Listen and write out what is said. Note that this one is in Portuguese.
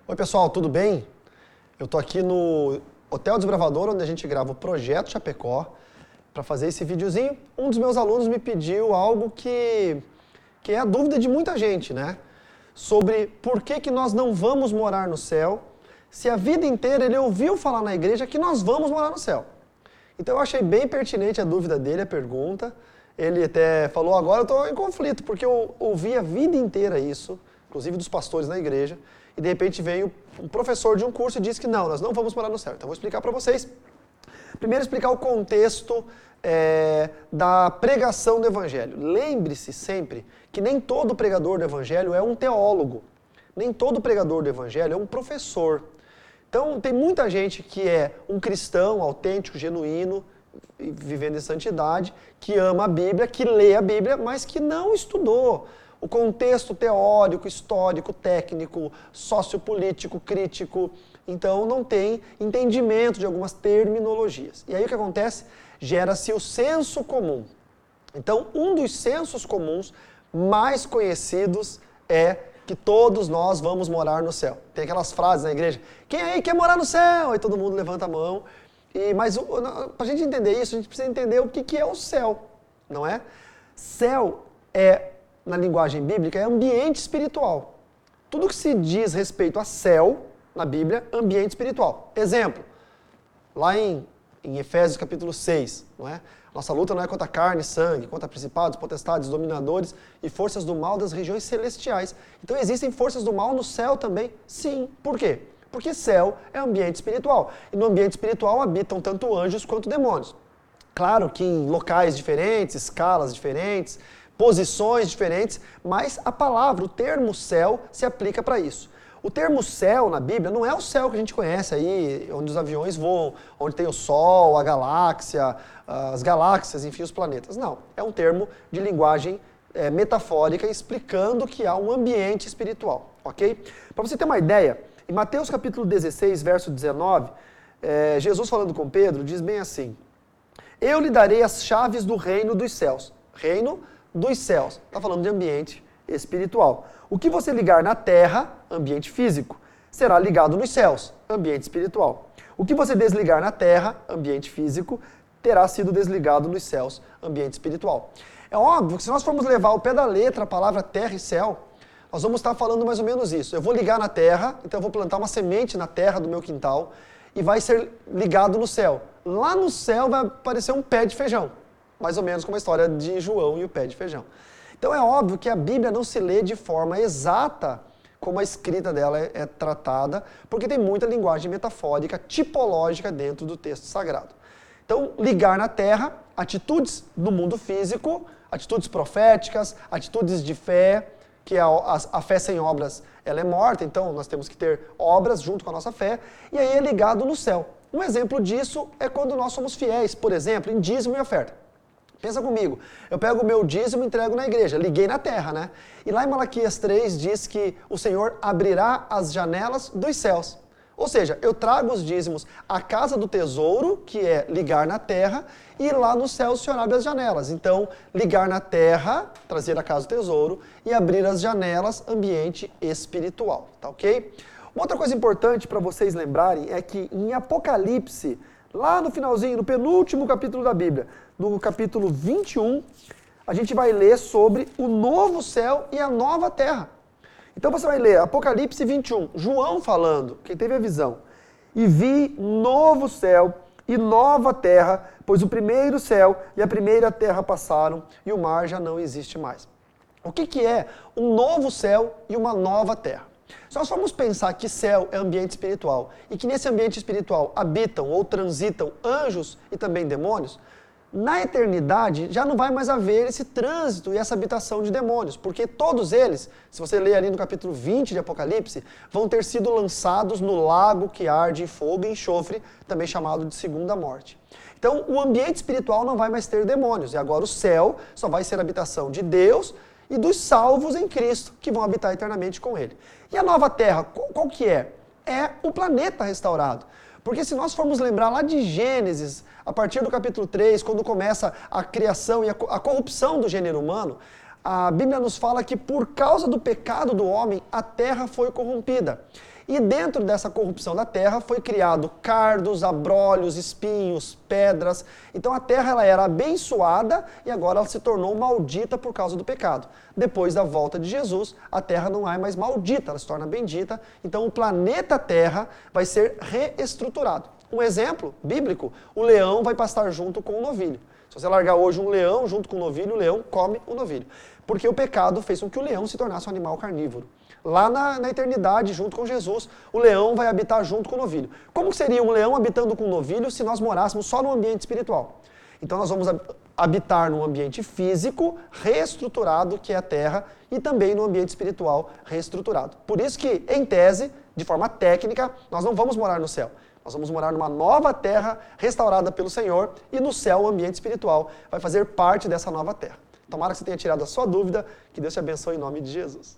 Oi pessoal, tudo bem? Eu tô aqui no Hotel Desbravador, onde a gente grava o Projeto Chapecó, para fazer esse videozinho. Um dos meus alunos me pediu algo que é a dúvida de muita gente, né? Sobre por que nós não vamos morar no céu, se a vida inteira ele ouviu falar na igreja que nós vamos morar no céu. Então eu achei bem pertinente a dúvida dele, a pergunta. Ele até falou, agora eu estou em conflito, porque eu ouvi a vida inteira isso, inclusive dos pastores na igreja, e de repente veio um professor de um curso e disse que não, nós não vamos morar no céu. Então eu vou explicar para vocês. Primeiro explicar o contexto da pregação do evangelho. Lembre-se sempre que nem todo pregador do evangelho é um teólogo. Nem todo pregador do evangelho é um professor. Então tem muita gente que é um cristão autêntico, genuíno, vivendo em santidade, que ama a Bíblia, que lê a Bíblia, mas que não estudou o contexto teórico, histórico, técnico, sociopolítico, crítico. Então não tem entendimento de algumas terminologias. E aí o que acontece? Gera-se o senso comum. Então um dos sensos comuns mais conhecidos é que todos nós vamos morar no céu. Tem aquelas frases na igreja, quem aí quer morar no céu? Aí todo mundo levanta a mão. Mas para a gente entender isso, a gente precisa entender o que é o céu, não é? Céu na linguagem bíblica, é ambiente espiritual. Tudo que se diz respeito a céu, na Bíblia, ambiente espiritual. Exemplo, lá em Efésios capítulo 6, não é? Nossa luta não é contra carne e sangue, contra principados, potestades, dominadores e forças do mal das regiões celestiais. Então existem forças do mal no céu também? Sim. Por quê? Porque céu é ambiente espiritual. E no ambiente espiritual habitam tanto anjos quanto demônios. Claro que em locais diferentes, escalas diferentes, posições diferentes, mas a palavra, o termo céu, se aplica para isso. O termo céu na Bíblia não é o céu que a gente conhece aí, onde os aviões voam, onde tem o Sol, a galáxia, as galáxias, enfim, os planetas. Não, é um termo de linguagem metafórica explicando que há um ambiente espiritual, ok? Para você ter uma ideia, em Mateus capítulo 16, verso 19, Jesus falando com Pedro, diz bem assim, eu lhe darei as chaves do reino dos céus. Reino dos céus. Está falando de ambiente espiritual. O que você ligar na terra, ambiente físico, será ligado nos céus, ambiente espiritual. O que você desligar na terra, ambiente físico, terá sido desligado nos céus, ambiente espiritual. É óbvio que se nós formos levar ao pé da letra a palavra terra e céu, nós vamos estar falando mais ou menos isso. Eu vou ligar na terra, então eu vou plantar uma semente na terra do meu quintal e vai ser ligado no céu. Lá no céu vai aparecer um pé de feijão. Mais ou menos como a história de João e o pé de feijão. Então é óbvio que a Bíblia não se lê de forma exata como a escrita dela é tratada, porque tem muita linguagem metafórica, tipológica dentro do texto sagrado. Então, ligar na terra, atitudes do mundo físico, atitudes proféticas, atitudes de fé, que a fé sem obras ela é morta, então nós temos que ter obras junto com a nossa fé, e aí é ligado no céu. Um exemplo disso é quando nós somos fiéis, por exemplo, em dízimo e oferta. Pensa comigo, eu pego o meu dízimo e entrego na igreja, liguei na terra, né? E lá em Malaquias 3 diz que o Senhor abrirá as janelas dos céus. Ou seja, eu trago os dízimos à casa do tesouro, que é ligar na terra, e lá no céu o Senhor abre as janelas. Então, ligar na terra, trazer a casa do tesouro, e abrir as janelas, ambiente espiritual, tá ok? Uma outra coisa importante para vocês lembrarem é que em Apocalipse, lá no finalzinho, no penúltimo capítulo da Bíblia, no capítulo 21, a gente vai ler sobre o novo céu e a nova terra. Então você vai ler Apocalipse 21, João falando, quem teve a visão, e vi novo céu e nova terra, pois o primeiro céu e a primeira terra passaram e o mar já não existe mais. O que é um novo céu e uma nova terra? Se nós formos pensar que céu é ambiente espiritual e que nesse ambiente espiritual habitam ou transitam anjos e também demônios, na eternidade já não vai mais haver esse trânsito e essa habitação de demônios, porque todos eles, se você ler ali no capítulo 20 de Apocalipse, vão ter sido lançados no lago que arde em fogo e enxofre, também chamado de segunda morte. Então o ambiente espiritual não vai mais ter demônios, e agora o céu só vai ser habitação de Deus e dos salvos em Cristo, que vão habitar eternamente com Ele. E a nova terra, qual que é? É o planeta restaurado. Porque se nós formos lembrar lá de Gênesis, a partir do capítulo 3, quando começa a criação e a corrupção do gênero humano, a Bíblia nos fala que por causa do pecado do homem, a terra foi corrompida. E dentro dessa corrupção da terra foi criado cardos, abrolhos, espinhos, pedras. Então a terra ela era abençoada e agora ela se tornou maldita por causa do pecado. Depois da volta de Jesus, a terra não é mais maldita, ela se torna bendita. Então o planeta Terra vai ser reestruturado. Um exemplo bíblico, o leão vai pastar junto com o novilho. Se você largar hoje um leão junto com o leão come o novilho. Porque o pecado fez com que o leão se tornasse um animal carnívoro. Lá na eternidade, junto com Jesus, o leão vai habitar junto com o novilho. Como seria um leão habitando com o novilho se nós morássemos só no ambiente espiritual? Então nós vamos habitar num ambiente físico reestruturado, que é a terra, e também no ambiente espiritual reestruturado. Por isso que, em tese, de forma técnica, nós não vamos morar no céu. Nós vamos morar numa nova terra restaurada pelo Senhor, e no céu o ambiente espiritual vai fazer parte dessa nova terra. Tomara que você tenha tirado a sua dúvida, que Deus te abençoe em nome de Jesus.